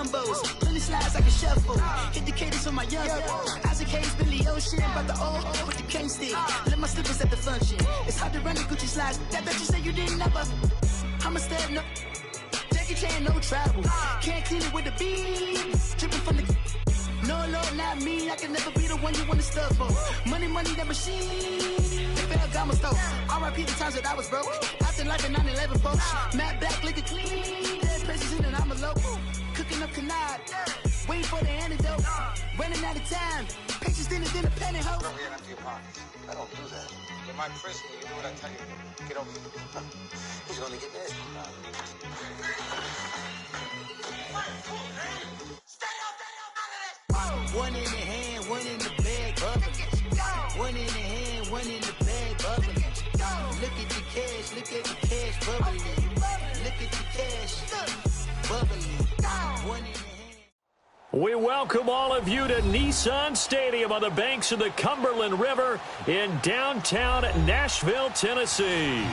jumbos. Plenty slides like a shuffle. Hit the cadence on my young. Isaac Hayes, Billy Ocean. Brought the old with the cane stick. Let my slippers at the function. It's hard to run the Gucci slides. That bet you say you didn't never. I'm a step, no. Jackie Chan, no travel. Can't clean it with the beat. Dripping from the. No, Lord, not me. I can never be the one you want to stuff for. Money, that machine. They fell got my stove. R.I.P. the times that I was broke. Acting like a 9/11 folks. Matt back, looking clean. Dead places in and I'm a local. Cooking up canard. Waiting for the antidote. Running out of time. Patience than a penny hoe. Don't get empty your pockets. I don't do that. In my prison, you do what I tell you. Get over here. He's gonna get nasty. One in the hand, one in the bag, bubbling. One in the hand, one in the bag, bubbling. Look at the cash, bubbling. Look at the cash, bubbling. One in the hand. We welcome all of you to Nissan Stadium on the banks of the Cumberland River in downtown Nashville, Tennessee.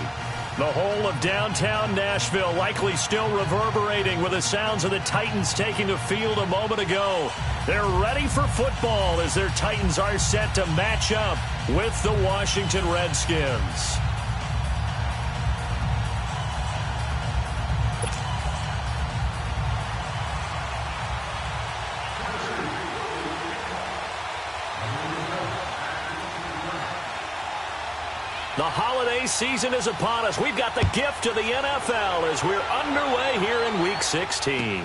The whole of downtown Nashville likely still reverberating with the sounds of the Titans taking the field a moment ago. They're ready for football as their Titans are set to match up with the Washington Redskins. The holiday season is upon us. We've got the gift of the NFL as we're underway here in Week 16.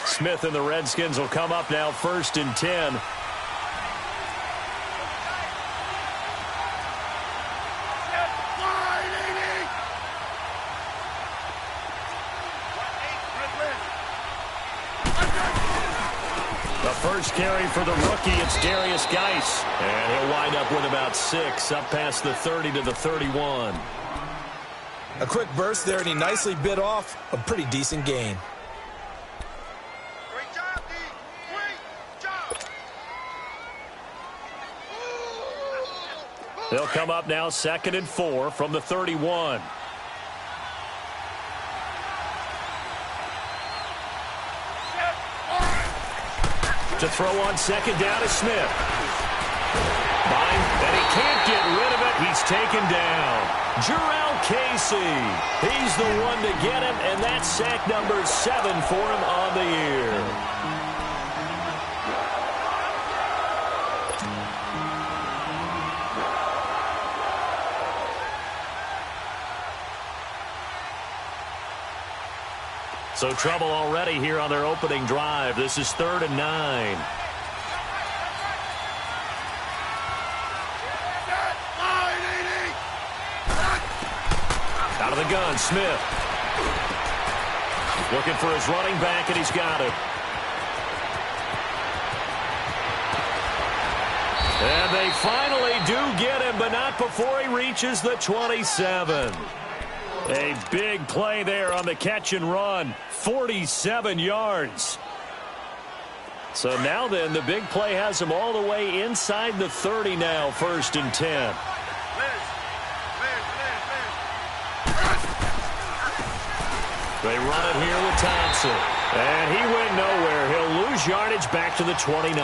Smith and the Redskins will come up now, 1st and 10. The first carry for the rookie, it's Darius Geis. And he'll wind up with about 6, up past the 30 to the 31. A quick burst there, and he nicely bit off a pretty decent gain. They'll come up now 2nd and 4 from the 31. To throw on 2nd down is Smith. And he can't get rid of it. He's taken down. Jarrell Casey. He's the one to get him, and that's sack number 7 for him on the year. So trouble already here on their opening drive. This is 3rd and 9. Out of the gun, Smith. Looking for his running back, and he's got it. And they finally do get him, but not before he reaches the 27. A big play there on the catch and run. 47 yards. So now then, the big play has him all the way inside the 30 now, 1st and 10. They run it here with Thompson. And he went nowhere. He'll lose yardage back to the 29.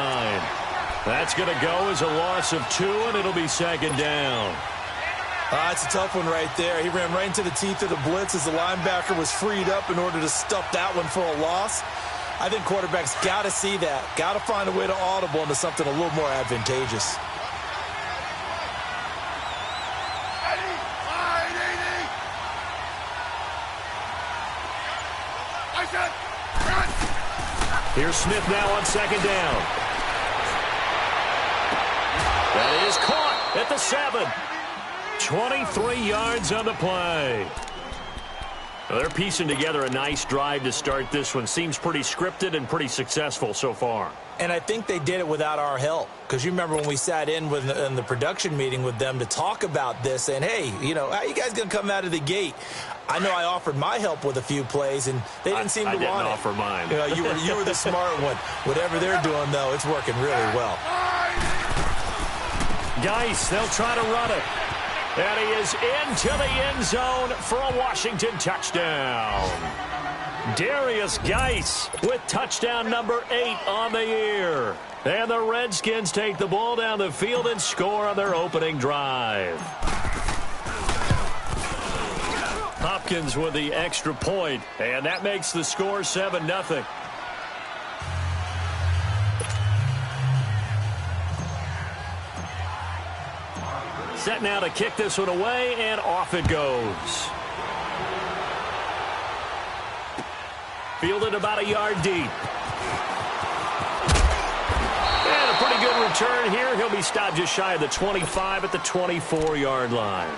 That's going to go as a loss of 2, and it'll be 2nd down. It's a tough one right there. He ran right into the teeth of the blitz as the linebacker was freed up in order to stuff that one for a loss. I think quarterbacks got to see that. Got to find a way to audible into something a little more advantageous. Here's Smith now on 2nd down. That is caught at the 7. 23 yards on the play. Well, they're piecing together a nice drive to start this one. Seems pretty scripted and pretty successful so far. And I think they did it without our help. Because you remember when we sat in the production meeting with them to talk about this, saying, hey, you know, how you guys going to come out of the gate? I know I offered my help with a few plays, and they didn't seem to want it. I didn't offer mine. You know, you were the smart one. Whatever they're doing, though, it's working really well. Geis, they'll try to run it. And he is into the end zone for a Washington touchdown. Darius Geis with touchdown number 8 on the year. And the Redskins take the ball down the field and score on their opening drive. Hopkins with the extra point, and that makes the score 7-0. Set now to kick this one away, and off it goes. Fielded about a yard deep. And a pretty good return here. He'll be stopped just shy of the 25 at the 24-yard line.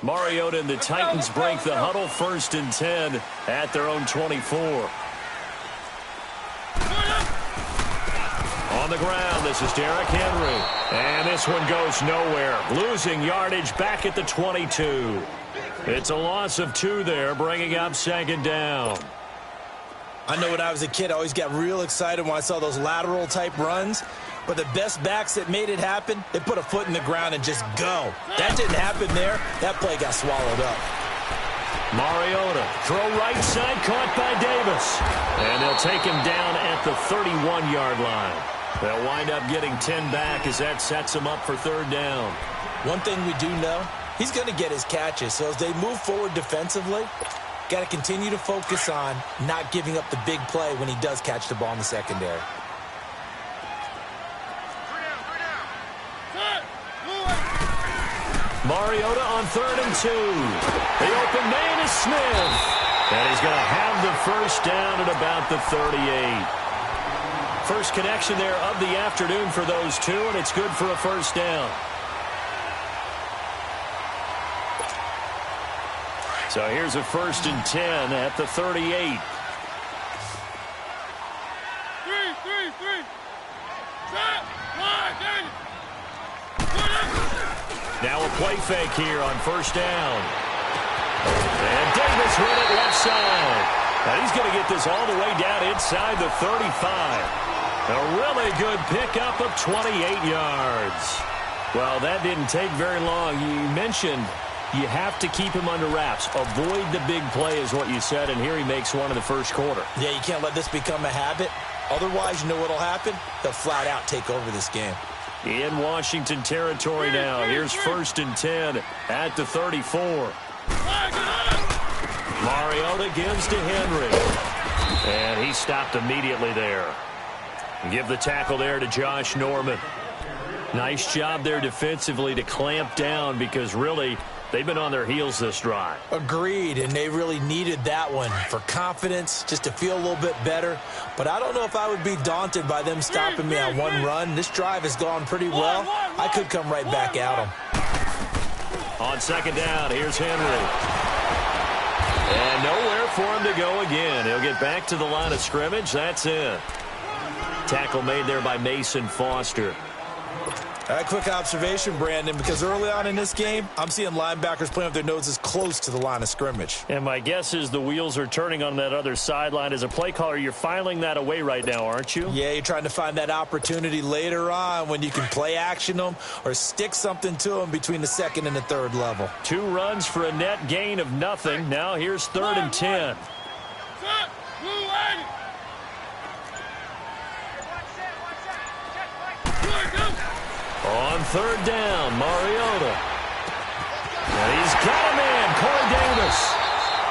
Mariota and the Titans break the huddle, 1st and 10 at their own 24. On the ground, this is Derrick Henry. And this one goes nowhere. Losing yardage back at the 22. It's a loss of 2 there, bringing up 2nd down. I know when I was a kid, I always got real excited when I saw those lateral-type runs. But the best backs that made it happen, they put a foot in the ground and just go. That didn't happen there. That play got swallowed up. Mariota, throw right side, caught by Davis. And they'll take him down at the 31-yard line. They'll wind up getting 10 back as that sets him up for 3rd down. One thing we do know, he's going to get his catches. So as they move forward defensively, got to continue to focus on not giving up the big play when he does catch the ball in the secondary. Mariota on 3rd and 2. The open man is Smith. And he's going to have the 1st down at about the 38. First connection there of the afternoon for those two, and it's good for a 1st down. So here's a 1st and 10 at the 38. 3. Set. Now a play fake here on 1st down. And Davis with it left side. Now he's going to get this all the way down inside the 35. A really good pickup of 28 yards. Well, that didn't take very long. You mentioned you have to keep him under wraps. Avoid the big play is what you said, and here he makes one in the 1st quarter. Yeah, you can't let this become a habit. Otherwise, you know what'll happen? They'll flat out take over this game. In Washington territory now. Here's 1st and 10 at the 34. Mariota gives to Henry. And he stopped immediately there. Give the tackle there to Josh Norman. Nice job there defensively to clamp down because really they've been on their heels this drive. Agreed, and they really needed that one for confidence, just to feel a little bit better. But I don't know if I would be daunted by them stopping me on one run. This drive has gone pretty well. I could come right back at them. On 2nd down, here's Henry. And nowhere for him to go again. He'll get back to the line of scrimmage. That's it. Tackle made there by Mason Foster. A quick observation, Brandon, because early on in this game, I'm seeing linebackers playing with their noses close to the line of scrimmage. And my guess is the wheels are turning on that other sideline. As a play caller, you're filing that away right now, aren't you? Yeah, you're trying to find that opportunity later on when you can play action them or stick something to them between the 2nd and the 3rd level. 2 runs for a net gain of nothing. Now here's 3rd and 10. On 3rd down, Mariota. And he's got a man, Corey Davis.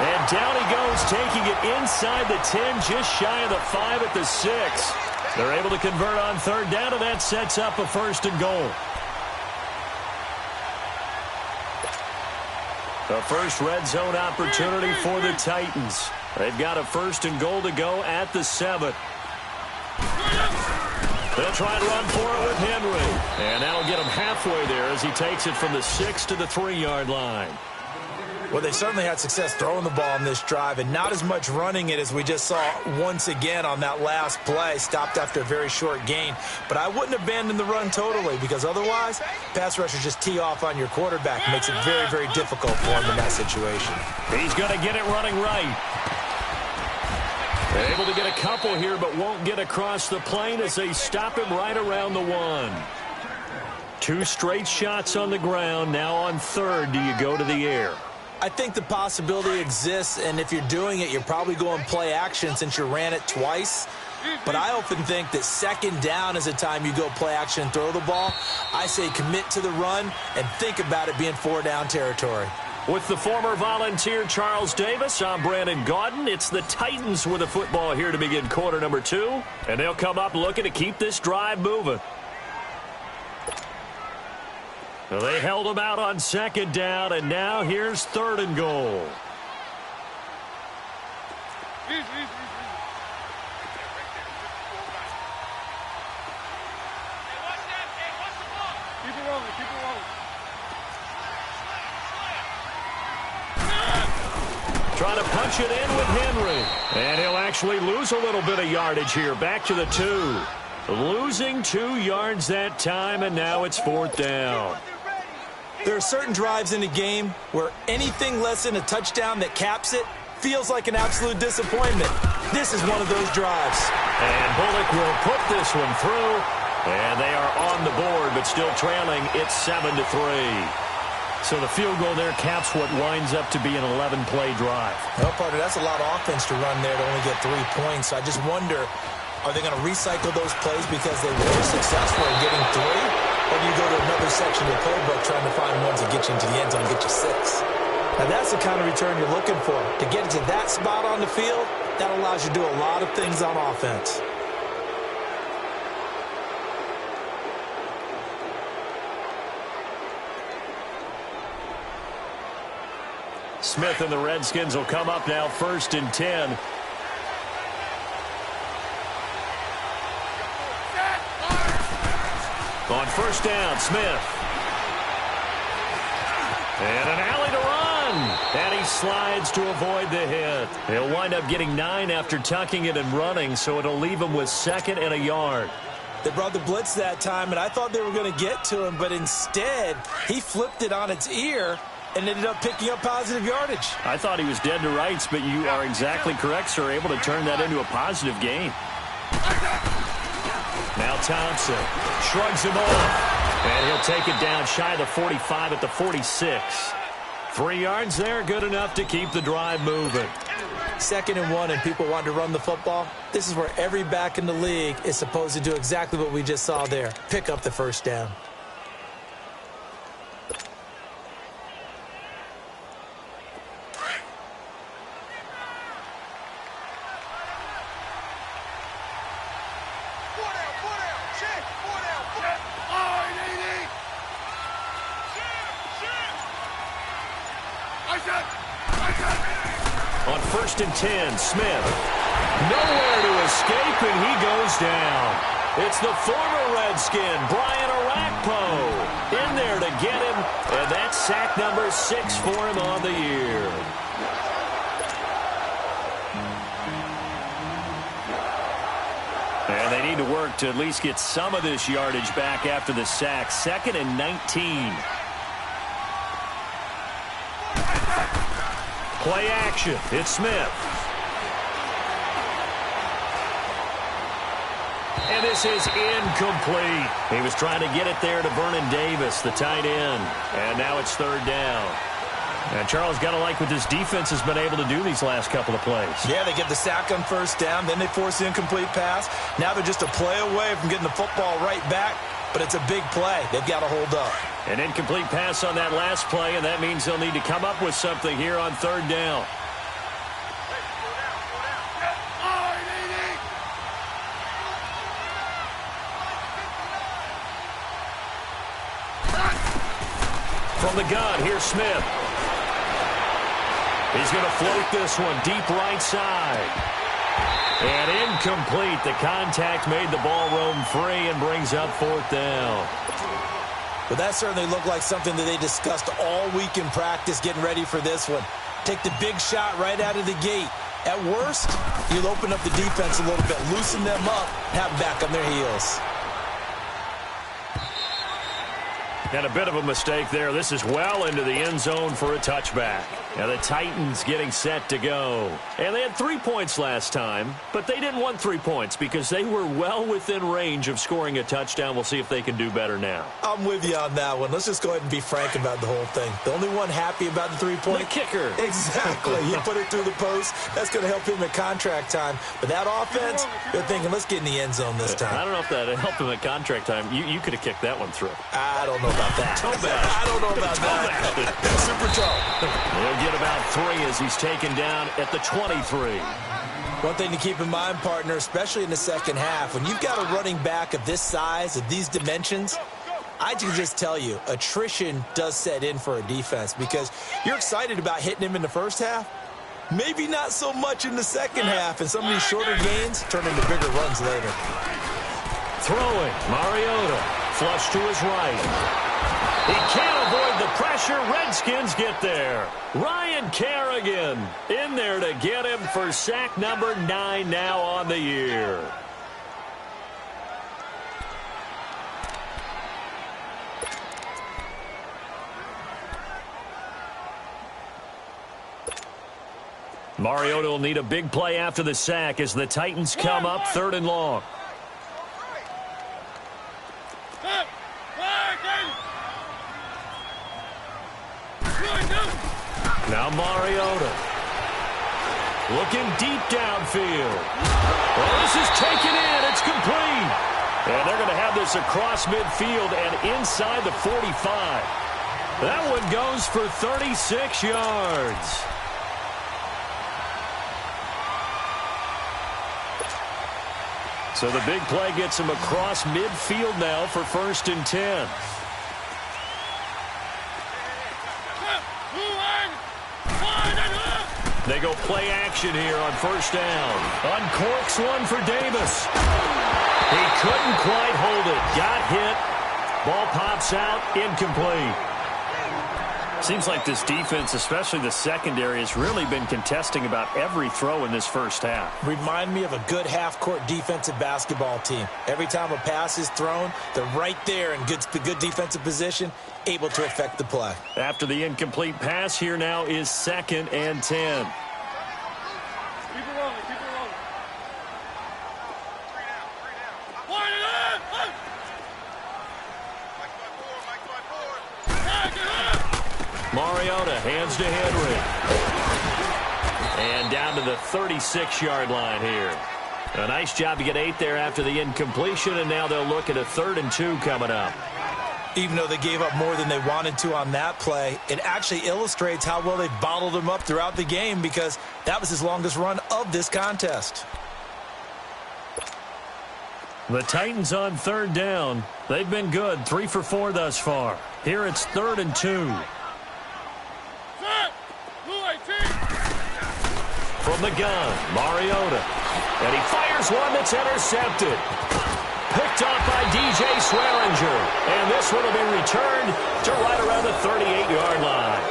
And down he goes, taking it inside the 10, just shy of the 5 at the 6. They're able to convert on 3rd down, and that sets up a 1st and goal. The first red zone opportunity for the Titans. They've got a 1st and goal to go at the 7. They'll try and run for it with Henry. And that'll get him halfway there as he takes it from the 6 to the 3-yard line. Well, they certainly had success throwing the ball in this drive, and not as much running it as we just saw once again on that last play. Stopped after a very short gain. But I wouldn't abandon the run totally, because otherwise, pass rushers just tee off on your quarterback. It makes it very, very difficult for him in that situation. He's going to get it running right. They're able to get a couple here, but won't get across the plane as they stop him right around the 1. 2 straight shots on the ground. Now on 3rd, do you go to the air? I think the possibility exists, and if you're doing it, you're probably going play action since you ran it twice. But I often think that 2nd down is the time you go play action and throw the ball. I say commit to the run and think about it being 4-down territory. With the former Volunteer Charles Davis, I'm Brandon Gaudin. It's the Titans with the football here to begin quarter number 2, and they'll come up looking to keep this drive moving. Well, they held him out on 2nd down, and now here's 3rd and goal. Keep it rolling, keep it rolling. Trying to punch it in with Henry. And he'll actually lose a little bit of yardage here. Back to the 2. Losing 2 yards that time, and now it's 4th down. There are certain drives in a game where anything less than a touchdown that caps it feels like an absolute disappointment. This is one of those drives. And Bullock will put this one through. And they are on the board, but still trailing. It's 7-3. So the field goal there caps what winds up to be an 11-play drive. Well, partner, that's a lot of offense to run there to only get 3 points. I just wonder, are they going to recycle those plays because they were successful in getting 3? Or do you go to another section of the playbook trying to find ones that get you into the end zone and get you 6? Now, that's the kind of return you're looking for. To get to that spot on the field, that allows you to do a lot of things on offense. Smith and the Redskins will come up now 1st and 10. On 1st down, Smith. And an alley to run. And he slides to avoid the hit. He'll wind up getting 9 after tucking it and running, so it'll leave him with 2nd and a yard. They brought the blitz that time, and I thought they were going to get to him, but instead, he flipped it on its ear and ended up picking up positive yardage. I thought he was dead to rights, but you are exactly correct, sir. Able to turn that into a positive gain. Now Thompson shrugs him off, and he'll take it down shy of the 45 at the 46. 3 yards there, good enough to keep the drive moving. 2nd and 1, and people want to run the football. This is where every back in the league is supposed to do exactly what we just saw there. Pick up the 1st down. On 1st and 10, Smith. Nowhere to escape, and he goes down. It's the former Redskin, Brian Orakpo, in there to get him, and that's sack number 6 for him on the year. And they need to work to at least get some of this yardage back after the sack. 2nd and 19. Play action. It's Smith. And this is incomplete. He was trying to get it there to Vernon Davis, the tight end. And now it's 3rd down. And Charles, got to like what this defense has been able to do these last couple of plays. Yeah, they get the sack on 1st down, then they force the incomplete pass. Now they're just a play away from getting the football right back, but it's a big play. They've got to hold up. An incomplete pass on that last play, and that means they'll need to come up with something here on 3rd down. From the gun, here's Smith. He's going to float this one deep right side. And incomplete. The contact made the ball roam free and brings up 4th down. Well, that certainly looked like something that they discussed all week in practice getting ready for this one. Take the big shot right out of the gate. At worst, you'll open up the defense a little bit, loosen them up, have them back on their heels. And a bit of a mistake there. This is well into the end zone for a touchback. Now the Titans getting set to go. And they had 3 points last time, but they didn't want 3 points because they were well within range of scoring a touchdown. We'll see if they can do better now. I'm with you on that one. Let's just go ahead and be frank about the whole thing. The only one happy about the 3-point? The kicker. Exactly. He put it through the post. That's going to help him at contract time. But that offense, they're thinking, let's get in the end zone this time. I don't know if that helped him at contract time. You could have kicked that one through. I don't know about that. I don't know about that. Super toe. He'll get about 3 as he's taken down at the 23. One thing to keep in mind, partner, especially in the second half, when you've got a running back of this size, of these dimensions, I can just tell you, attrition does set in for a defense because you're excited about hitting him in the first half. Maybe not so much in the second half, and some of these shorter gains turn into bigger runs later. Throwing, Mariota, flush to his right. He can't avoid the pressure. Redskins get there. Ryan Kerrigan in there to get him for sack number 9 now on the year. Mariota will need a big play after the sack as the Titans come up 3rd and long. Now Mariota. Looking deep downfield. Well, this is taken in. It's complete. And they're going to have this across midfield and inside the 45. That one goes for 36 yards. So the big play gets him across midfield now for 1st and 10. They go play action here on 1st down. Uncorks one for Davis. He couldn't quite hold it. Got hit. Ball pops out. Incomplete. Seems like this defense, especially the secondary, has really been contesting about every throw in this first half. Remind me of a good half-court defensive basketball team. Every time a pass is thrown, they're right there in good defensive position, able to affect the play. After the incomplete pass, here now is 2nd and 10. Keep it rolling, keep it rolling. Line it up! Mariota hands to Henry. And down to the 36-yard line here. A nice job to get 8 there after the incompletion, and now they'll look at a 3rd and 2 coming up. Even though they gave up more than they wanted to on that play, it actually illustrates how well they've bottled him up throughout the game because that was his longest run of this contest. The Titans on 3rd down. They've been good, 3 for 4 thus far. Here it's 3rd and 2. From the gun, Mariota. And he fires one that's intercepted. Picked off by DJ Swearinger. And this one will be returned to right around the 38-yard line.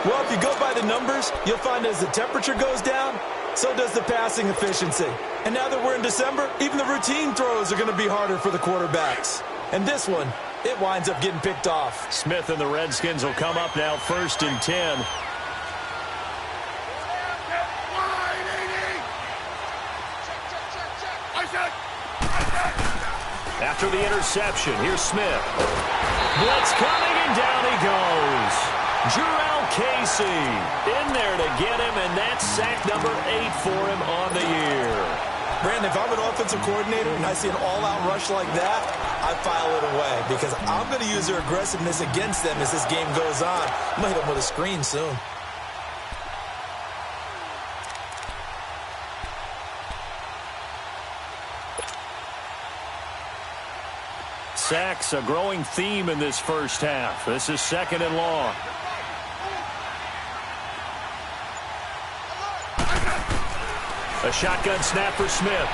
Well, if you go by the numbers, you'll find as the temperature goes down, so does the passing efficiency. And now that we're in December, even the routine throws are going to be harder for the quarterbacks. And this one, it winds up getting picked off. Smith and the Redskins will come up now 1st and 10. After the interception, here's Smith. Blitz coming, and down he goes. Jurrell Casey in there to get him, and that's sack number 8 for him on the year. Brandon, if I'm an offensive coordinator and I see an all-out rush like that, I file it away because I'm going to use their aggressiveness against them as this game goes on. I'm going to hit them with a screen soon. Sacks, a growing theme in this first half. This is 2nd and long. A shotgun snap for Smith.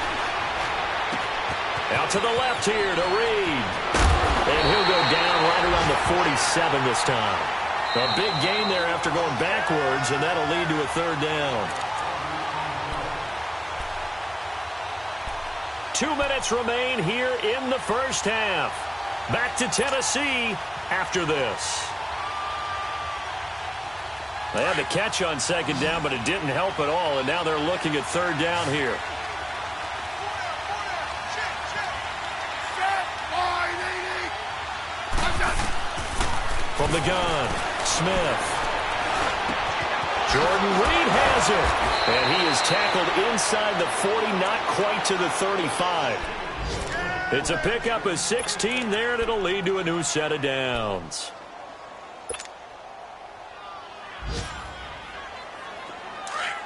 Out to the left here to Reed. And he'll go down right around the 47 this time. A big gain there after going backwards, and that'll lead to a third down. 2 minutes remain here in the first half. Back to Tennessee after this. They had the catch on second down, but it didn't help at all, and now they're looking at third down here. From the gun, Smith. Jordan Reed has it. And he is tackled inside the 40, not quite to the 35. It's a pickup of 16 there, and it'll lead to a new set of downs.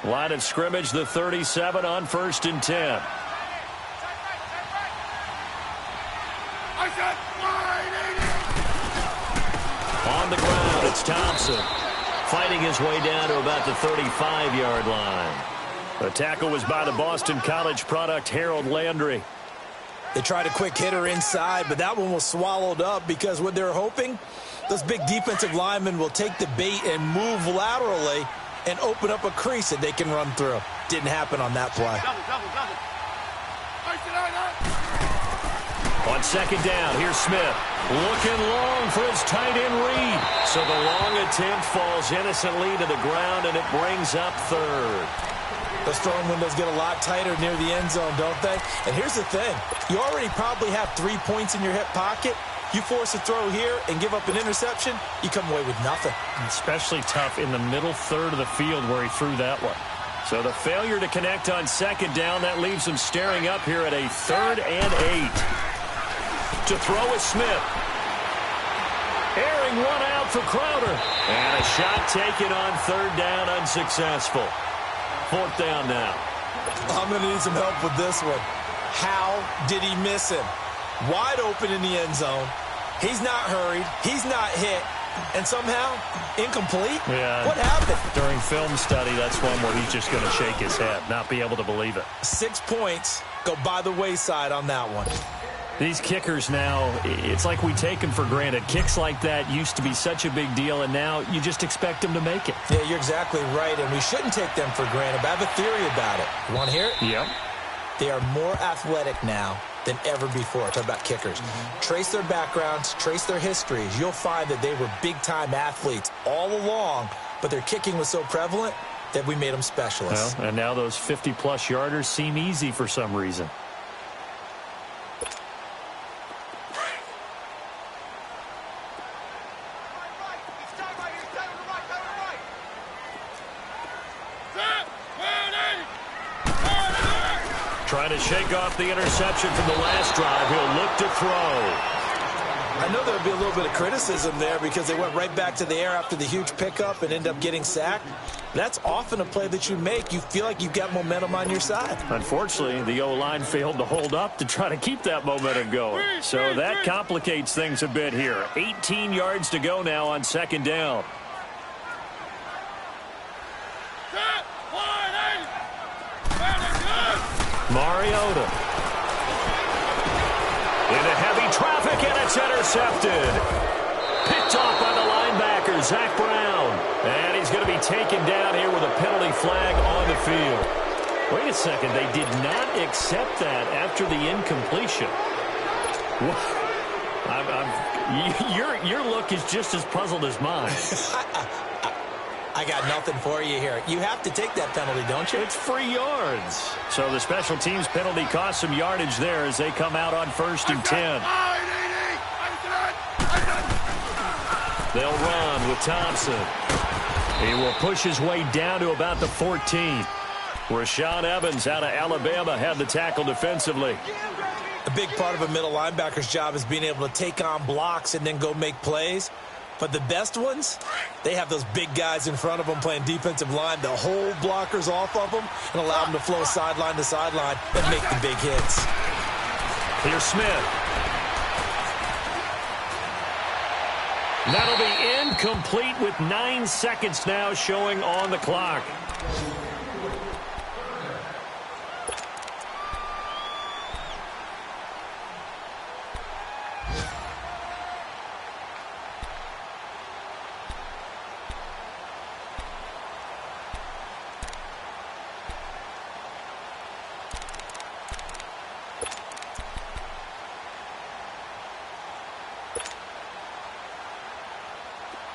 Line of scrimmage, the 37 on 1st and 10. On the ground, it's Thompson. Fighting his way down to about the 35-yard line. The tackle was by the Boston College product, Harold Landry. They tried a quick hitter inside, but that one was swallowed up because what they're hoping, those big defensive linemen will take the bait and move laterally and open up a crease that they can run through. Didn't happen on that play. On second down, here's Smith. Looking long for his tight end Reed. So the long attempt falls innocently to the ground, and it brings up third. The throwing windows get a lot tighter near the end zone, don't they? And here's the thing. You already probably have 3 points in your hip pocket. You force a throw here and give up an interception, you come away with nothing. Especially tough in the middle third of the field where he threw that one. So the failure to connect on second down, that leaves him staring up here at a 3rd and 8. To throw is Smith. Airing one out for Crowder. And a shot taken on 3rd down, unsuccessful. 4th down now. I'm going to need some help with this one. How did he miss him? Wide open in the end zone. He's not hurried. He's not hit. And somehow, incomplete? Yeah. What happened? During film study, that's one where he's just going to shake his head, not be able to believe it. 6 points go by the wayside on that one. These kickers now, it's like we take them for granted. Kicks like that used to be such a big deal, and now you just expect them to make it. Yeah, you're exactly right, and we shouldn't take them for granted, but I have a theory about it. You want to hear it? Yep. They are more athletic now than ever before. Talk about kickers. Trace their backgrounds, trace their histories. You'll find that they were big-time athletes all along, but their kicking was so prevalent that we made them specialists. Well, and now those 50-plus yarders seem easy for some reason. Trying to shake off the interception from the last drive. He'll look to throw. I know there'll be a little bit of criticism there because they went right back to the air after the huge pickup and end up getting sacked. That's often a play that you make. You feel like you've got momentum on your side. Unfortunately, the O-line failed to hold up to try to keep that momentum going. So that complicates things a bit here. 18 yards to go now on second down. Mariota. Into heavy traffic, and it's intercepted. Picked off by the linebacker, Zach Brown. And he's going to be taken down here with a penalty flag on the field. Wait a second. They did not accept that after the incompletion. Your look is just as puzzled as mine. I got nothing for you here. You have to take that penalty, don't you? It's free yards. So the special teams penalty cost some yardage there as they come out on 1st and 10. They'll run with Thompson. He will push his way down to about the 14. Rashaan Evans out of Alabama had the tackle defensively. A big part of a middle linebacker's job is being able to take on blocks and then go make plays. But the best ones, they have those big guys in front of them playing defensive line to hold blockers off of them and allow them to flow sideline to sideline and make the big hits. Here's Smith. That'll be incomplete with 9 seconds now showing on the clock.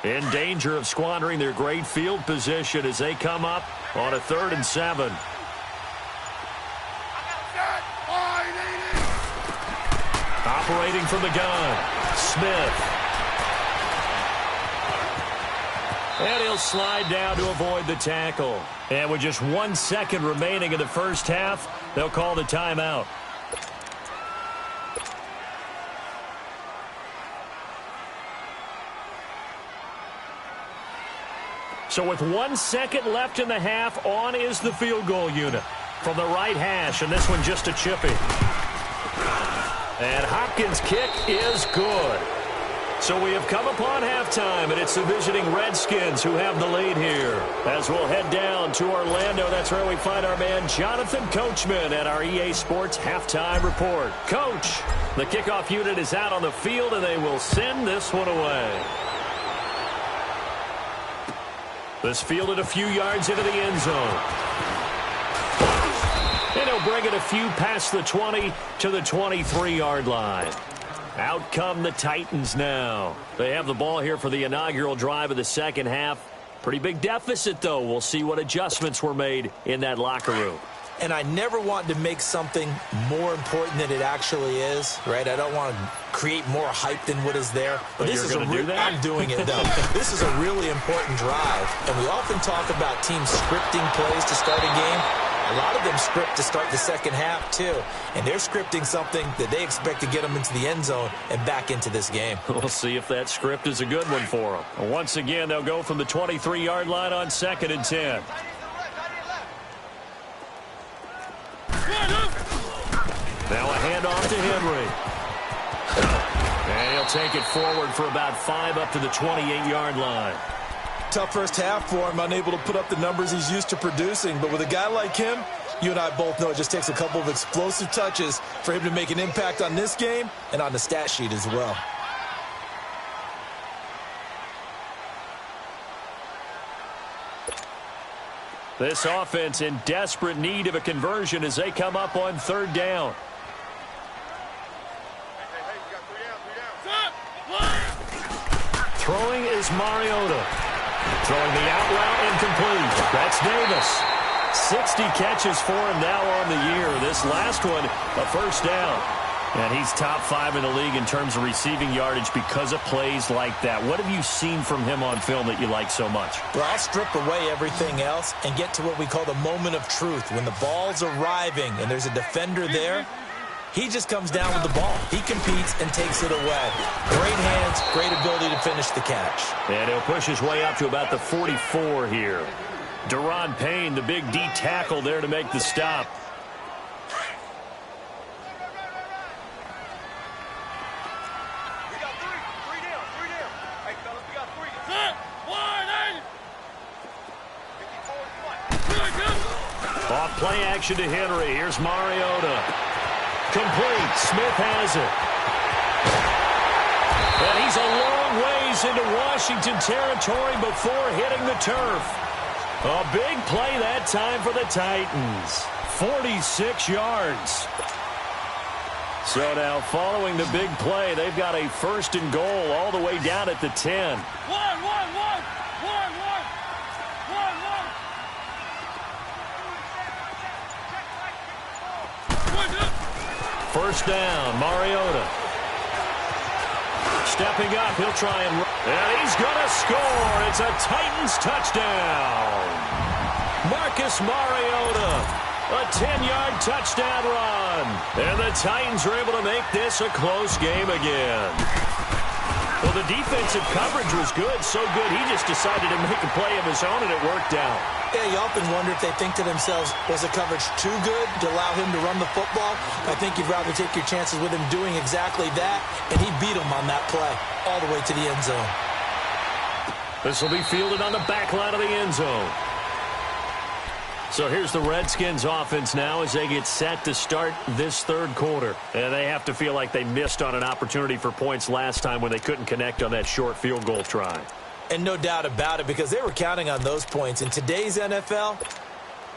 In danger of squandering their great field position as they come up on a 3rd and 7. Operating from the gun, Smith. And he'll slide down to avoid the tackle. And with just 1 second remaining in the first half, they'll call the timeout. So with 1 second left in the half, on is the field goal unit from the right hash, and this one just a chippy. And Hopkins' kick is good. So we have come upon halftime, and it's the visiting Redskins who have the lead here. As we'll head down to Orlando, that's where we find our man Jonathan Coachman at our EA Sports Halftime Report. Coach, the kickoff unit is out on the field, and they will send this one away. This fielded a few yards into the end zone. And he'll bring it a few past the 20 to the 23-yard line. Out come the Titans now. They have the ball here for the inaugural drive of the second half. Pretty big deficit, though. We'll see what adjustments were made in that locker room. And I never want to make something more important than it actually is, right? I don't want to create more hype than what is there. But this is I'm doing it, though. This is a really important drive. And we often talk about teams scripting plays to start a game. A lot of them script to start the second half, too. And they're scripting something that they expect to get them into the end zone and back into this game. We'll see if that script is a good one for them. Once again, they'll go from the 23-yard line on 2nd and 10. Now a handoff to Henry. And he'll take it forward for about 5 up to the 28-yard line. Tough first half for him, unable to put up the numbers he's used to producing. But with a guy like him, you and I both know it just takes a couple of explosive touches for him to make an impact on this game and on the stat sheet as well. This offense in desperate need of a conversion as they come up on 3rd down. Throwing is Mariota. Throwing the out route incomplete. That's Davis. 60 catches for him now on the year. This last one, a first down. And he's top 5 in the league in terms of receiving yardage because of plays like that. What have you seen from him on film that you like so much? Well, I'll strip away everything else and get to what we call the moment of truth. When the ball's arriving and there's a defender there, he just comes down with the ball. He competes and takes it away. Great hands, great ability to finish the catch. And he'll push his way up to about the 44 here. Deron Payne, the big D tackle there to make the stop. Off play action to Henry. Here's Mariota. Complete. Smith has it. And he's a long ways into Washington territory before hitting the turf. A big play that time for the Titans. 46 yards. So now following the big play, they've got a 1st and goal all the way down at the 10. First down, Mariota. Stepping up, he'll try and he's going to score. It's a Titans touchdown. Marcus Mariota, a 10-yard touchdown run. And the Titans are able to make this a close game again. Well, the defensive coverage was good, so good he just decided to make a play of his own, and it worked out. Yeah, you often wonder if they think to themselves, was the coverage too good to allow him to run the football? I think you'd rather take your chances with him doing exactly that, and he beat him on that play all the way to the end zone. This will be fielded on the back line of the end zone. So here's the Redskins offense now as they get set to start this 3rd quarter. And they have to feel like they missed on an opportunity for points last time when they couldn't connect on that short field goal try. And no doubt about it, because they were counting on those points. In today's NFL,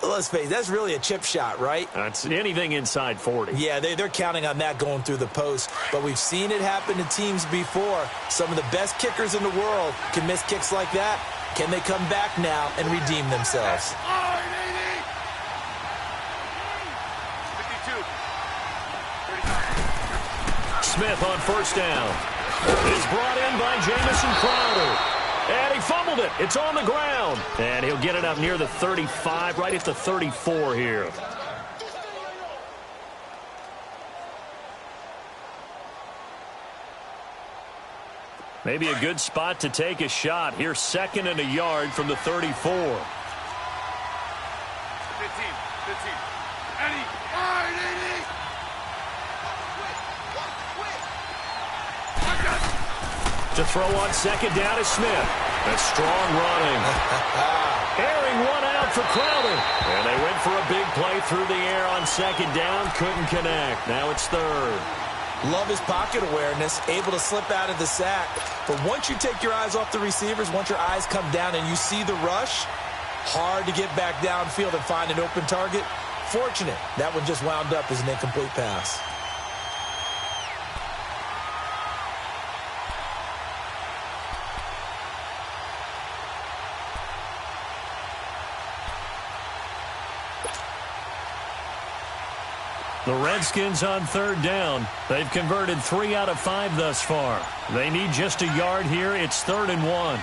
Let's face it, that's really a chip shot, right? That's anything inside 40. Yeah, they're counting on that going through the post. But we've seen it happen to teams before. Some of the best kickers in the world can miss kicks like that. Can they come back now and redeem themselves? 52. Smith on first down. It's brought in by Jamison Crowder. And he fumbled it. It's on the ground. And he'll get it up near the 35, right at the 34 here. Maybe a good spot to take a shot. Here's 2nd and a yard from the 34. 15. Eddie. To throw on 2nd down is Smith. That's strong running. Airing one out for Crowder. And they went for a big play through the air on 2nd down. Couldn't connect. Now it's 3rd. Love his pocket awareness, able to slip out of the sack. But once you take your eyes off the receivers, once your eyes come down and you see the rush, hard to get back downfield and find an open target. Fortunate, that one just wound up as an incomplete pass. The Redskins on 3rd down. They've converted 3 out of 5 thus far. They need just a yard here. It's 3rd and 1.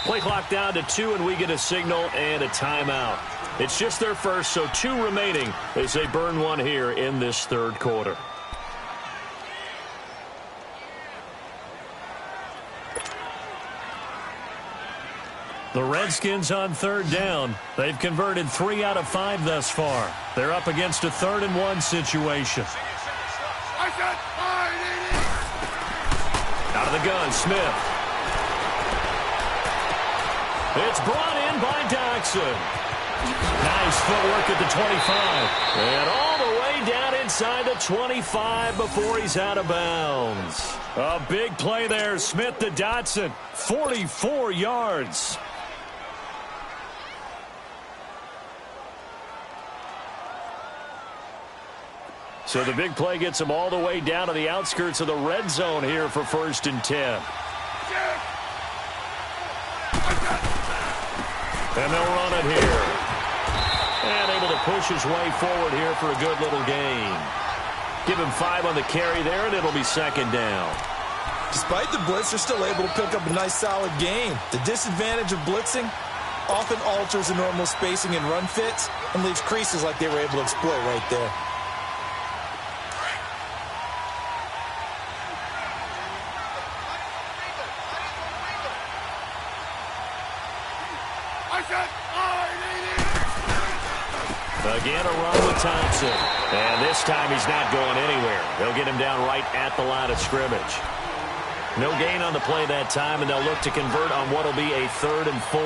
Play clock down to 2, and we get a signal and a timeout. It's just their first, so 2 remaining as they burn one here in this 3rd quarter. The Redskins on 3rd down. They've converted 3 out of 5 thus far. They're up against a 3rd and 1 situation. Out of the gun, Smith. It's brought in by Doxson. Nice footwork at the 25. And all the way down inside the 25 before he's out of bounds. A big play there. Smith to Dotson. 44 yards. So the big play gets him all the way down to the outskirts of the red zone here for 1st and 10. And they'll run it here. And able to push his way forward here for a good little gain. Give him 5 on the carry there, and it'll be 2nd down. Despite the blitz, they're still able to pick up a nice solid gain. The disadvantage of blitzing often alters the normal spacing and run fits and leaves creases like they were able to exploit right there. Again, a run with Thompson. And this time he's not going anywhere. They'll get him down right at the line of scrimmage. No gain on the play that time, and they'll look to convert on what will be a 3rd and 4.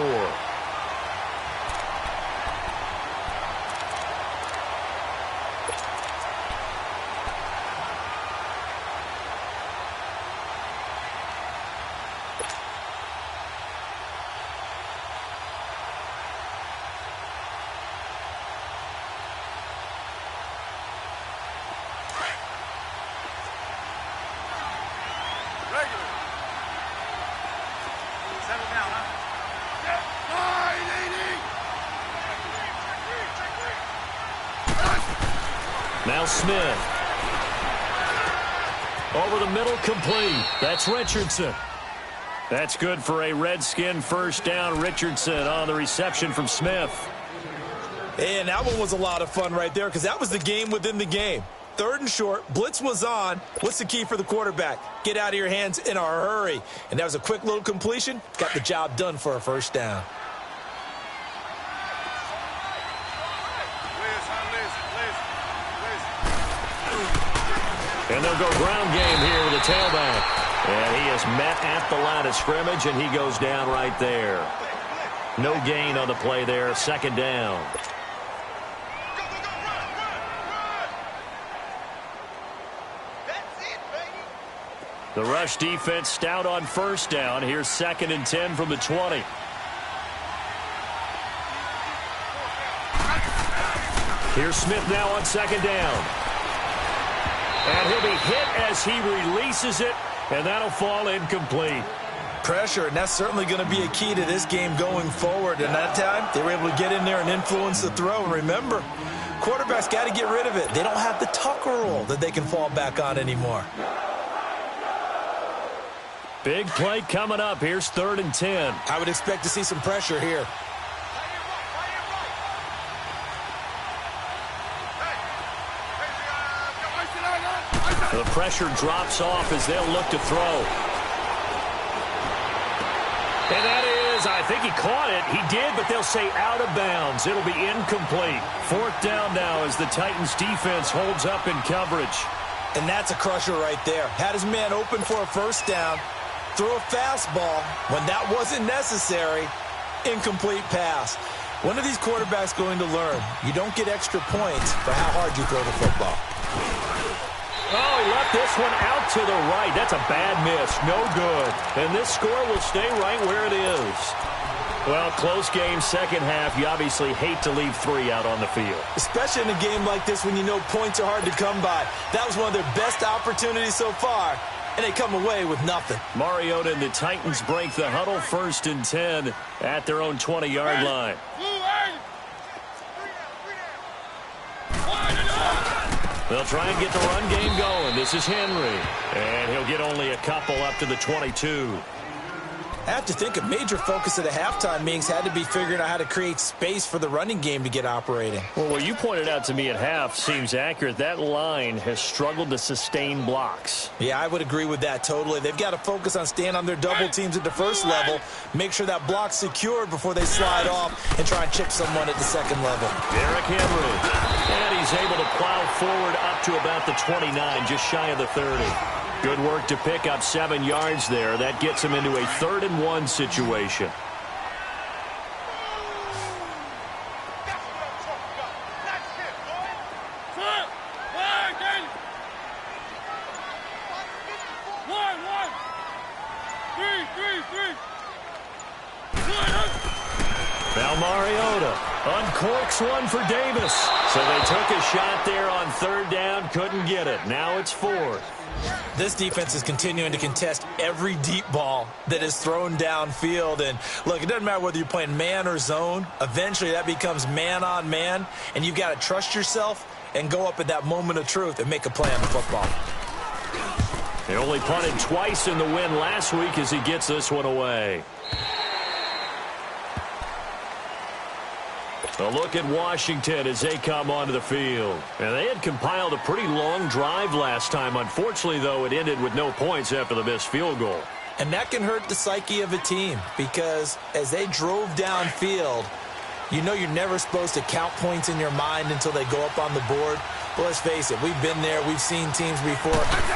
Now Smith. Over the middle, complete. That's Richardson. That's good for a Redskin 1st down. Richardson on the reception from Smith. And that one was a lot of fun right there because that was the game within the game. 3rd and short, blitz was on. What's the key for the quarterback? Get out of your hands in a hurry. And that was a quick little completion. Got the job done for a 1st down. And they'll go ground game here with a tailback. And he is met at the line of scrimmage, and he goes down right there. No gain on the play there. 2nd down. The rush defense stout on 1st down. Here's 2nd and 10 from the 20. Here's Smith now on second down. And he'll be hit as he releases it, and that'll fall incomplete. Pressure, and that's certainly going to be a key to this game going forward. And that time, they were able to get in there and influence the throw. And remember, quarterbacks got to get rid of it. They don't have the Tucker rule that they can fall back on anymore. Big play coming up. Here's 3rd and 10. I would expect to see some pressure here. The pressure drops off as they'll look to throw. And that is, I think he caught it. He did, but they'll say out of bounds. It'll be incomplete. 4th down now as the Titans defense holds up in coverage. And that's a crusher right there. Had his man open for a 1st down. Threw a fastball when that wasn't necessary. Incomplete pass. When are these quarterbacks going to learn? You don't get extra points for how hard you throw the football. Oh, he left this one out to the right. That's a bad miss. No good. And this score will stay right where it is. Well, close game, second half. You obviously hate to leave 3 out on the field. Especially in a game like this when you know points are hard to come by. That was one of their best opportunities so far. And they come away with nothing. Mariota and the Titans break the huddle, 1st and 10 at their own 20-yard line. They'll try and get the run game going. This is Henry. And he'll get only a couple up to the 22. I have to think a major focus of the halftime meetings had to be figuring out how to create space for the running game to get operating. Well, what you pointed out to me at half seems accurate. That line has struggled to sustain blocks. Yeah, I would agree with that totally. They've got to focus on staying on their double teams at the first level, make sure that block's secured before they slide off and try and chip someone at the second level. Derrick Henry. And he's able to plow forward up to about the 29, just shy of the 30. Good work to pick up 7 yards there. That gets him into a 3rd and 1 situation. Now Mariota uncorks one for Davis. So they took a shot there on 3rd down, couldn't get it. Now it's 4th. This defense is continuing to contest every deep ball that is thrown downfield. And, look, it doesn't matter whether you're playing man or zone. Eventually that becomes man on man, and you've got to trust yourself and go up at that moment of truth and make a play on the football. He only punted twice in the win last week as he gets this one away. A look at Washington as they come onto the field. And they had compiled a pretty long drive last time. Unfortunately, though, it ended with no points after the missed field goal. And that can hurt the psyche of a team because as they drove downfield, you know you're never supposed to count points in your mind until they go up on the board. But let's face it, we've been there. We've seen teams before.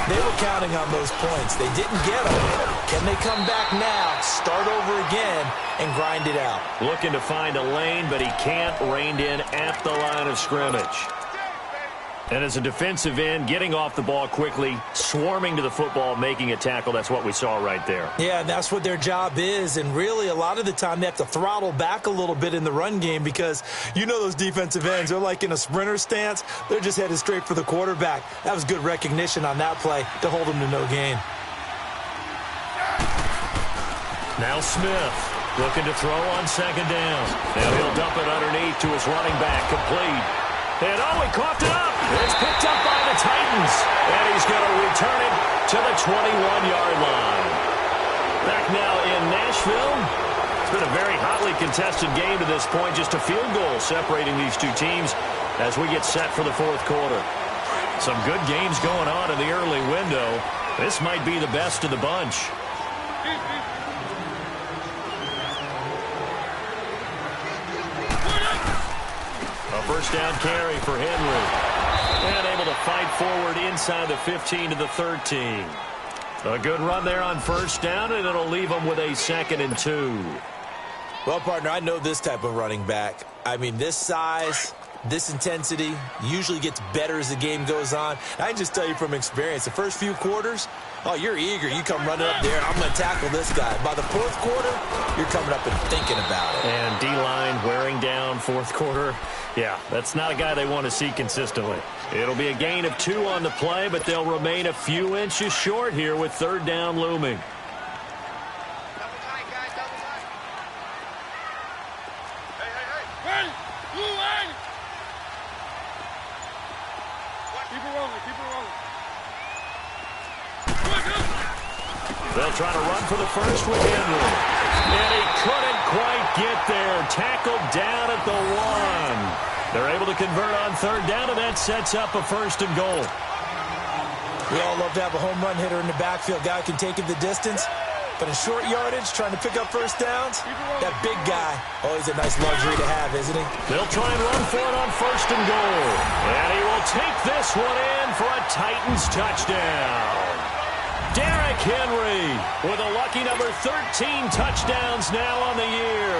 They were counting on those points. They didn't get them. Can they come back now, start over again, and grind it out? Looking to find a lane, but he can't. Reined in at the line of scrimmage. And as a defensive end, getting off the ball quickly, swarming to the football, making a tackle, that's what we saw right there. Yeah, and that's what their job is. And really, a lot of the time, they have to throttle back a little bit in the run game because you know those defensive ends, they're like in a sprinter stance. They're just headed straight for the quarterback. That was good recognition on that play to hold them to no gain. Now Smith looking to throw on 2nd down. Now he'll dump it underneath to his running back, complete. And oh, he coughed it up. It's picked up by the Titans. And he's going to return it to the 21-yard line. Back now in Nashville. It's been a very hotly contested game to this point. Just a field goal separating these two teams as we get set for the 4th quarter. Some good games going on in the early window. This might be the best of the bunch. A 1st down carry for Henry. And able to fight forward inside the 15 to the 13. A good run there on 1st down, and it'll leave them with a 2nd and 2. Well, partner, I know this type of running back. I mean, this size, This intensity usually gets better as the game goes on. I can just tell you from experience, the first few quarters, oh, you're eager. You come running up there, I'm going to tackle this guy. By the fourth quarter, you're coming up and thinking about it. And D-line wearing down fourth quarter. Yeah, that's not a guy they want to see consistently. It'll be a gain of 2 on the play, but they'll remain a few inches short here with third down looming. They'll try to run for the first with Henry. And he couldn't quite get there. Tackled down at the 1. They're able to convert on third down, and that sets up a first and goal. We all love to have a home run hitter in the backfield. Guy can take it the distance. But in short yardage, trying to pick up first downs, that big guy, always a nice luxury to have, isn't he? They'll try and run for it on first and goal. And he will take this one in for a Titans touchdown. Derrick Henry with a lucky number 13 touchdowns now on the year.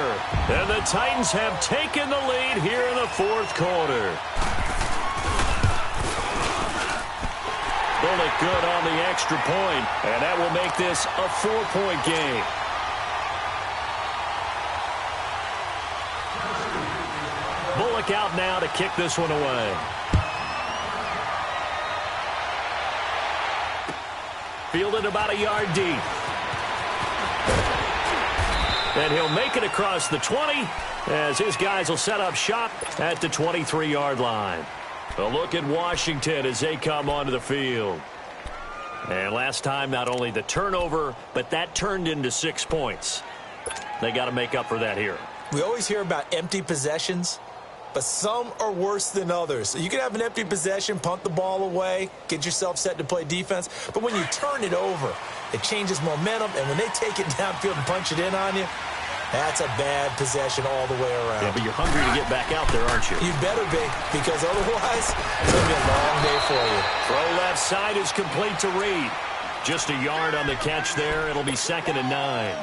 And the Titans have taken the lead here in the fourth quarter. Bullock good on the extra point, and that will make this a 4-point game. Bullock out now to kick this one away. Fielded about a yard deep. And he'll make it across the 20 as his guys will set up shop at the 23-yard line. A look at Washington as they come onto the field. And last time, not only the turnover, but that turned into 6 points. They got to make up for that here. We always hear about empty possessions, but some are worse than others. You can have an empty possession, punt the ball away, get yourself set to play defense, but when you turn it over, it changes momentum, and when they take it downfield and punch it in on you, that's a bad possession all the way around. Yeah, but you're hungry to get back out there, aren't you? You better be, because otherwise, it's going to be a long day for you. Throw left side is complete to Reed. Just a yard on the catch there. It'll be 2nd and 9.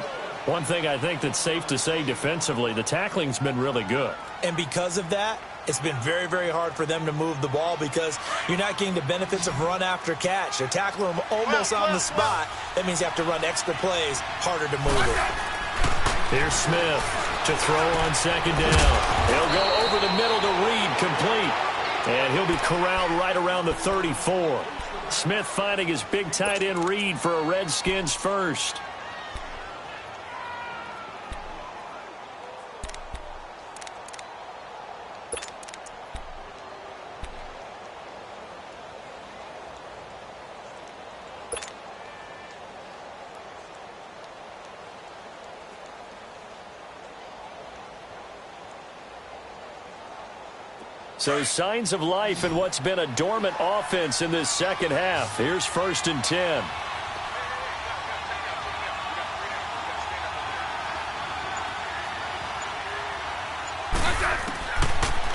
One thing I think that's safe to say defensively, the tackling's been really good. And because of that, it's been very, very hard for them to move the ball because you're not getting the benefits of run after catch. They're tackling them almost on the spot. That means you have to run extra plays, harder to move it. Here's Smith to throw on 2nd down. He'll go over the middle to Reed, complete. And he'll be corralled right around the 34. Smith finding his big tight end Reed for a Redskins first. So signs of life in what's been a dormant offense in this second half. Here's 1st and 10.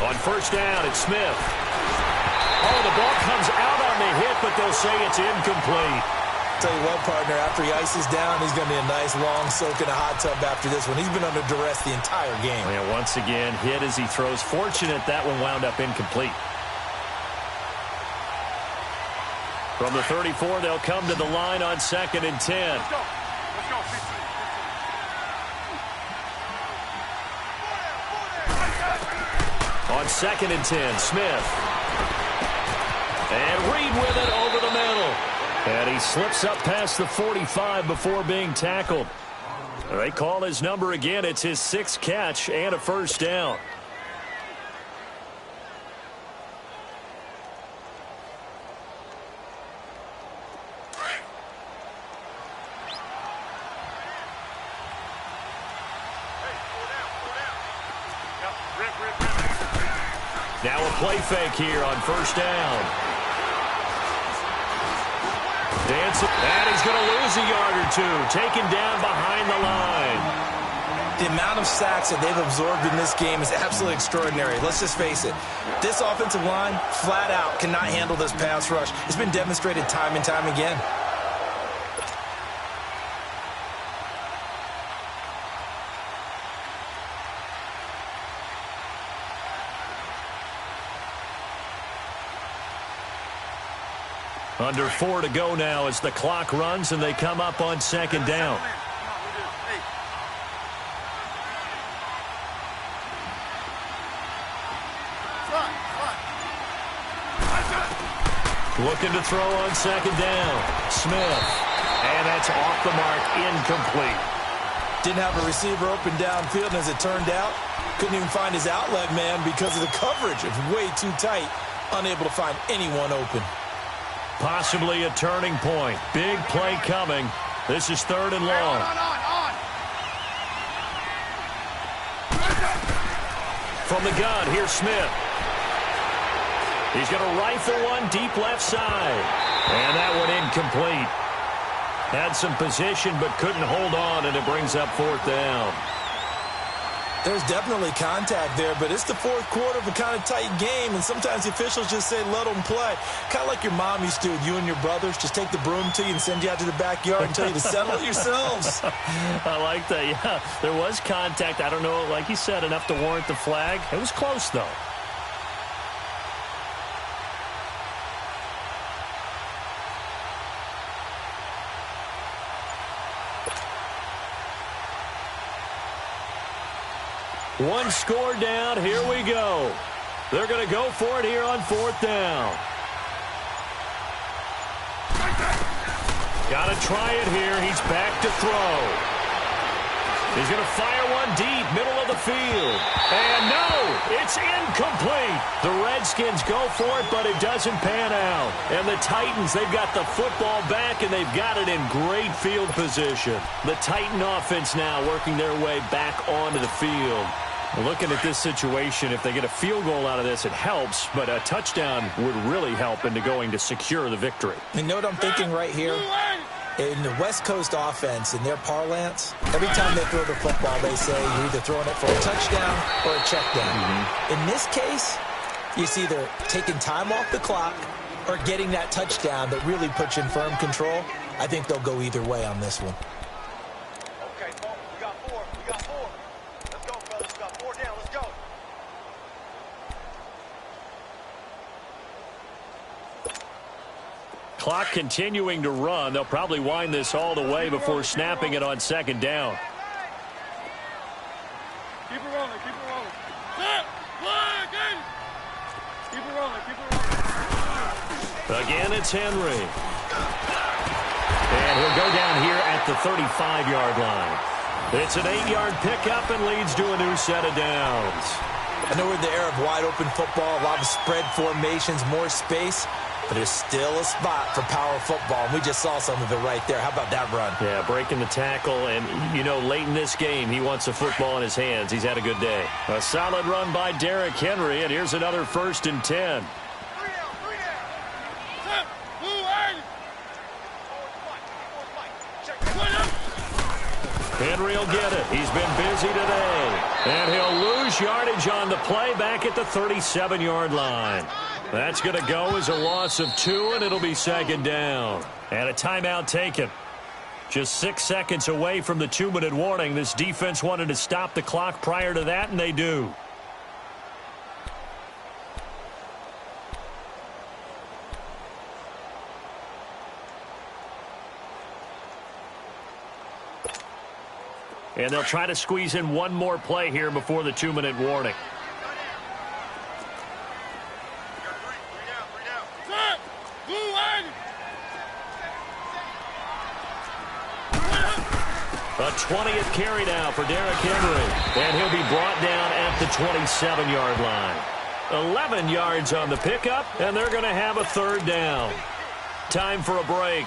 On first down, it's Smith. Oh, the ball comes out on the hit, but they'll say it's incomplete. Tell you what, partner, after he ices down, he's going to be a nice long soak in a hot tub after this one. He's been under duress the entire game. And once again, hit as he throws. Fortunate that one wound up incomplete. From the 34, they'll come to the line on 2nd and 10. Let's go. Let's go. On 2nd and 10, Smith. And Reed with it over the middle. And he slips up past the 45 before being tackled. They call his number again. It's his 6th catch and a first down. Now a play fake here on first down. Dancing, and he's going to lose a yard or two. Taken down behind the line. The amount of sacks that they've absorbed in this game is absolutely extraordinary. Let's just face it. This offensive line, flat out, cannot handle this pass rush. It's been demonstrated time and time again. Under 4 to go now as the clock runs and they come up on second down. Looking to throw on second down. Smith. And that's off the mark, incomplete. Didn't have a receiver open downfield, and as it turned out, couldn't even find his outlet man because of the coverage. It was way too tight, unable to find anyone open. Possibly a turning point. Big play coming. This is third and long. From the gun, here's Smith. He's going to rifle one deep left side. And that one incomplete. Had some position but couldn't hold on, and it brings up fourth down. There's definitely contact there, but it's the fourth quarter of a kind of tight game, and sometimes the officials just say, let them play. Kind of like your mom used to with you and your brothers. Just take the broom to you and send you out to the backyard and tell you to settle it yourselves. I like that. Yeah, there was contact. I don't know, like you said, enough to warrant the flag. It was close, though. One score down. Here we go. They're going to go for it here on fourth down. Got to try it here. He's back to throw. He's going to fire one deep, middle of the field. And no, it's incomplete. The Redskins go for it, but it doesn't pan out. And the Titans, they've got the football back, and they've got it in great field position. The Titan offense now working their way back onto the field. Looking at this situation, if they get a field goal out of this, it helps, but a touchdown would really help into going to secure the victory. You know what I'm thinking right here? In the West Coast offense, in their parlance, every time they throw the football, they say you're either throwing it for a touchdown or a check down. In this case, it's either taking time off the clock or getting that touchdown that really puts you in firm control. I think they'll go either way on this one. Okay, folks, we got four. We got four. Let's go, fellas. We got four down. Let's go. Clock continuing to run. They'll probably wind this all the way before snapping it on second down. Keep it rolling. Keep it rolling. Set. Play again. Keep it rolling. Keep it rolling. Again, it's Henry. And he'll go down here at the 35-yard line. It's an 8-yard pickup and leads to a new set of downs. I know we're in the era of wide-open football, a lot of spread formations, more space, but there's still a spot for power football, and we just saw some of it right there. How about that run? Yeah, breaking the tackle, and, you know, late in this game, he wants the football in his hands. He's had a good day. A solid run by Derrick Henry, and here's another 1st and 10. Henry will get it. He's been busy today. And he'll lose yardage on the play back at the 37-yard line. That's going to go as a loss of 2, and it'll be second down. And a timeout taken. Just 6 seconds away from the 2-minute warning. This defense wanted to stop the clock prior to that, and they do. And they'll try to squeeze in one more play here before the 2-minute warning. A 20th carry now for Derrick Henry. And he'll be brought down at the 27-yard line. 11 yards on the pickup, and they're going to have a 3rd down. Time for a break.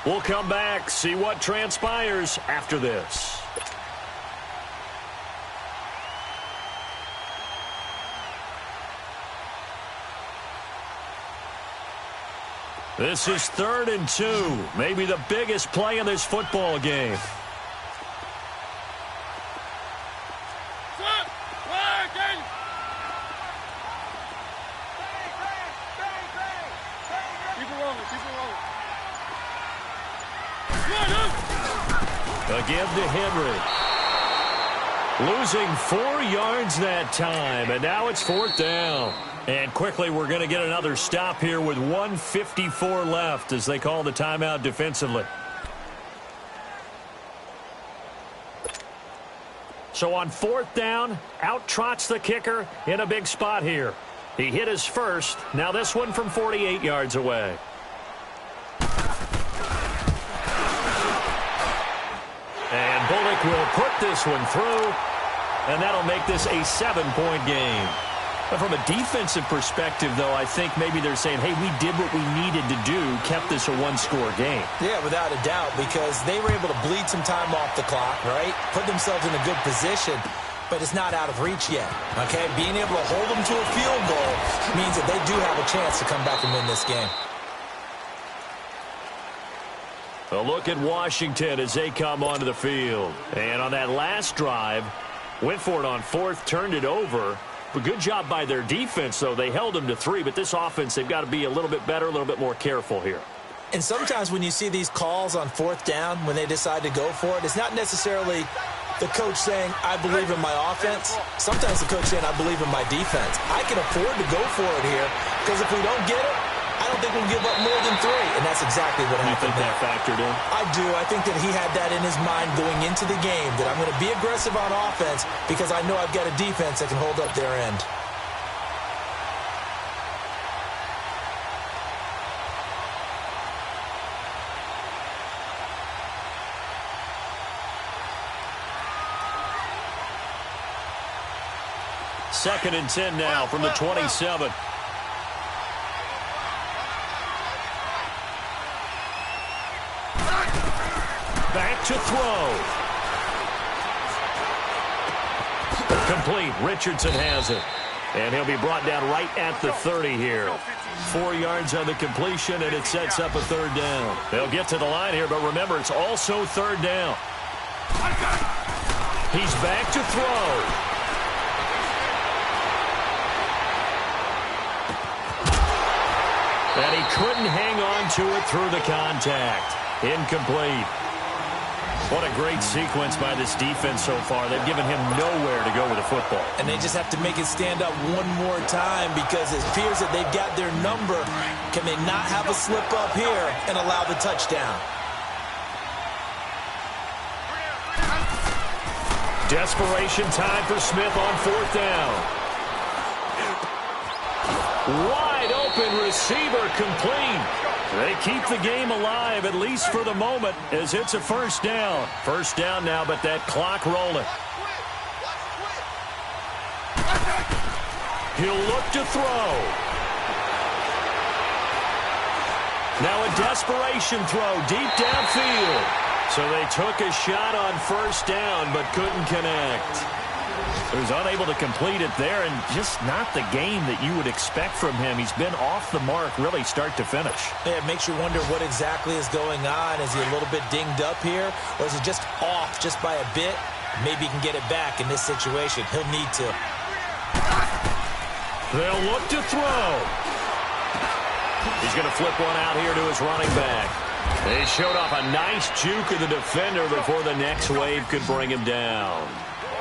We'll come back, see what transpires after this. This is 3rd and 2. Maybe the biggest play in this football game. Again to Henry. Losing 4 yards that time, and now it's 4th down. And quickly, we're going to get another stop here with 1:54 left as they call the timeout defensively. So on 4th down, out trots the kicker in a big spot here. He hit his first. Now this one from 48 yards away. And Bullock will put this one through, and that'll make this a 7-point game. But from a defensive perspective, though, I think maybe they're saying, hey, we did what we needed to do, kept this a one-score game. Yeah, without a doubt, because they were able to bleed some time off the clock, right? Put themselves in a good position, but it's not out of reach yet, okay? Being able to hold them to a field goal means that they do have a chance to come back and win this game. A look at Washington as they come onto the field. And on that last drive, went for it on 4th, turned it over. But good job by their defense, though. They held them to 3, but this offense, they've got to be a little bit better, a little bit more careful here. And sometimes when you see these calls on 4th down, when they decide to go for it, it's not necessarily the coach saying, I believe in my offense. Sometimes the coach saying, I believe in my defense. I can afford to go for it here, because if we don't get it, I don't think we'll give up more than 3, and that's exactly what happened. You think that factored in? I do. I think that he had that in his mind going into the game, that I'm going to be aggressive on offense because I know I've got a defense that can hold up their end. Second and 10 now from the 27. Back to throw. Complete. Richardson has it. And he'll be brought down right at the 30 here. 4 yards on the completion, and it sets up a 3rd down. They'll get to the line here, but remember, it's also 3rd down. He's back to throw. And he couldn't hang on to it through the contact. Incomplete. What a great sequence by this defense so far. They've given him nowhere to go with the football. And they just have to make it stand up one more time because it appears that they've got their number. Can they not have a slip up here and allow the touchdown? Desperation time for Smith on 4th down. Wide open receiver complete. They keep the game alive, at least for the moment, as it's a 1st down. 1st down now, but that clock rolling. He'll look to throw. Now a desperation throw deep downfield. So they took a shot on 1st down, but couldn't connect. He was unable to complete it there, and just not the game that you would expect from him. He's been off the mark really start to finish. Yeah, it makes you wonder what exactly is going on. Is he a little bit dinged up here, or is he just off just by a bit? Maybe he can get it back in this situation. He'll need to. They'll look to throw. He's going to flip one out here to his running back. They showed off a nice juke of the defender before the next wave could bring him down.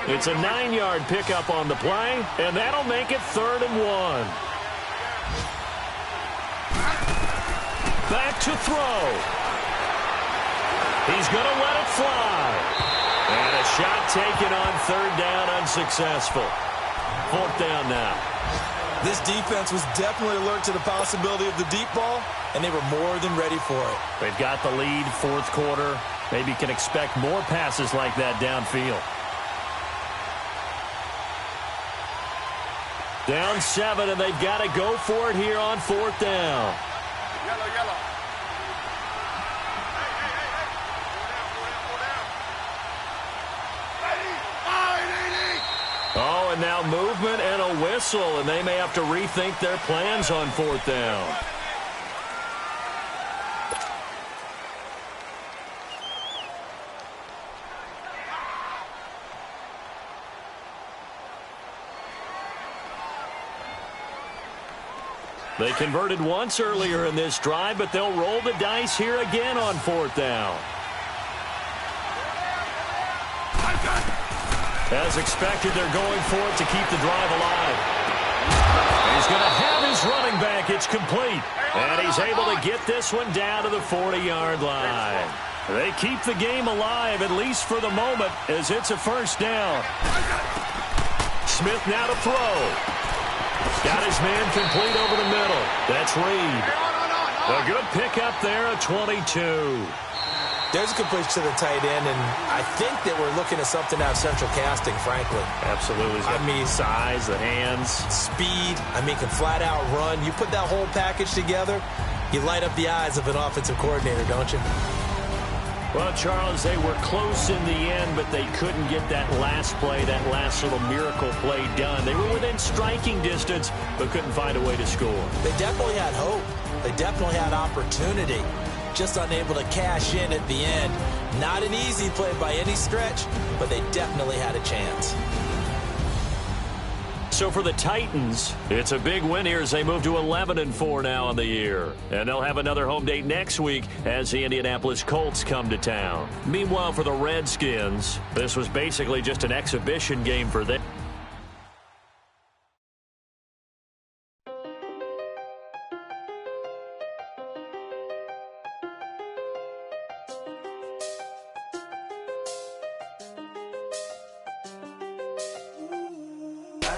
It's a 9-yard pickup on the play, and that'll make it 3rd and 1. Back to throw. He's going to let it fly. And a shot taken on 3rd down, unsuccessful. 4th down now. This defense was definitely alert to the possibility of the deep ball, and they were more than ready for it. They've got the lead, 4th quarter. Maybe can expect more passes like that downfield. Down 7, and they've got to go for it here on 4th down. Yellow. Oh, and now movement and a whistle, and they may have to rethink their plans on 4th down. They converted once earlier in this drive, but they'll roll the dice here again on 4th down. As expected, they're going for it to keep the drive alive. He's going to have his running back. It's complete. And he's able to get this one down to the 40-yard line. They keep the game alive, at least for the moment, as it's a first down. Smith now to throw. Got his man complete over the middle. That's Reed. A good pickup there at 22. There's a completion to the tight end, and I think that we're looking at something out of central casting, frankly. Absolutely. I mean, size, the hands. Speed. I mean, can flat out run. You put that whole package together, you light up the eyes of an offensive coordinator, don't you? Well, Charles, they were close in the end, but they couldn't get that last play, that last little miracle play done. They were within striking distance, but couldn't find a way to score. They definitely had hope. They definitely had opportunity. Just unable to cash in at the end. Not an easy play by any stretch, but they definitely had a chance. So for the Titans, it's a big win here as they move to 11-4 now on the year. And they'll have another home date next week as the Indianapolis Colts come to town. Meanwhile, for the Redskins, this was basically just an exhibition game for them.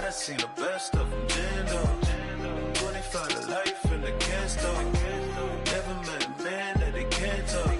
I seen the best of them, Jando. 25 to life and they can't stop. Never met a man that they can't talk.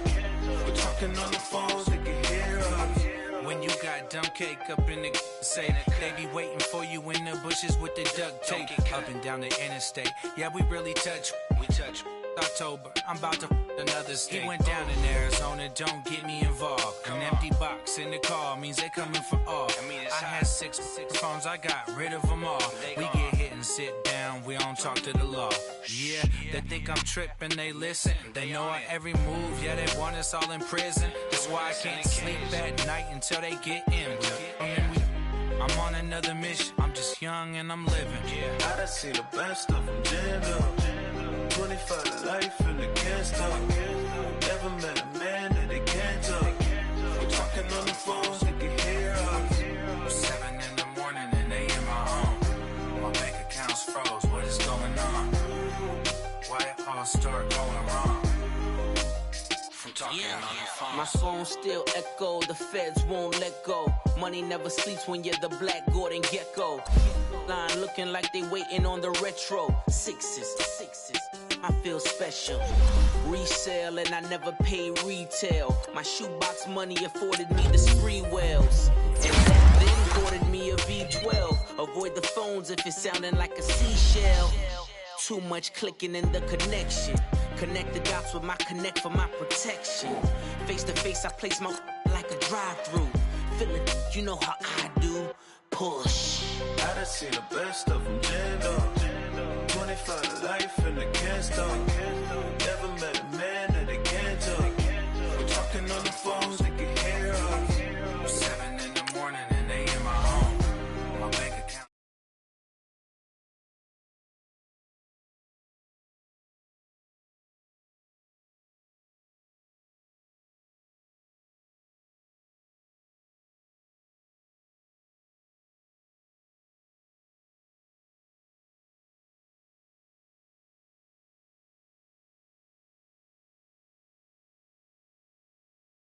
We're talking on the phones, they can hear us. When you got dumb cake up in the say, they be waiting for you in the bushes with the duct tape. Up and down the interstate, yeah, we really touch. We touch. October, I'm about to another state. He went down in Arizona, don't get me involved. An empty box in the car means they coming for all. I had six phones, I got rid of them all. We get hit and sit down, we don't talk to the law. Yeah, they think I'm tripping, they listen. They know our every move, yeah, they want us all in prison. That's why I can't sleep at night until they get in. I'm on another mission, I'm just young and I'm living. I done seen the best of them, Jando. 25 to life and they can't stop. Never met a man that they can't talk. We're talking on the phones, they can hear us. 7 in the morning and they in my home. My bank account's froze, what is going on? Why it all start going wrong? From talking on the phone. My phone still echo, the feds won't let go. Money never sleeps when you're the Black Gordon Gecko. Line looking like they waiting on the retro. Sixes. I feel special. Resale and I never pay retail. My shoebox money afforded me the spree wells. And that then afforded me a V12. Avoid the phones if it's sounding like a seashell. Too much clicking in the connection. Connect the dots with my connect for my protection. Face to face, I place my like a drive-through. Feel it, you know how I do. Push. I done seen the best of them, Jando. 25 to life and they can't stop.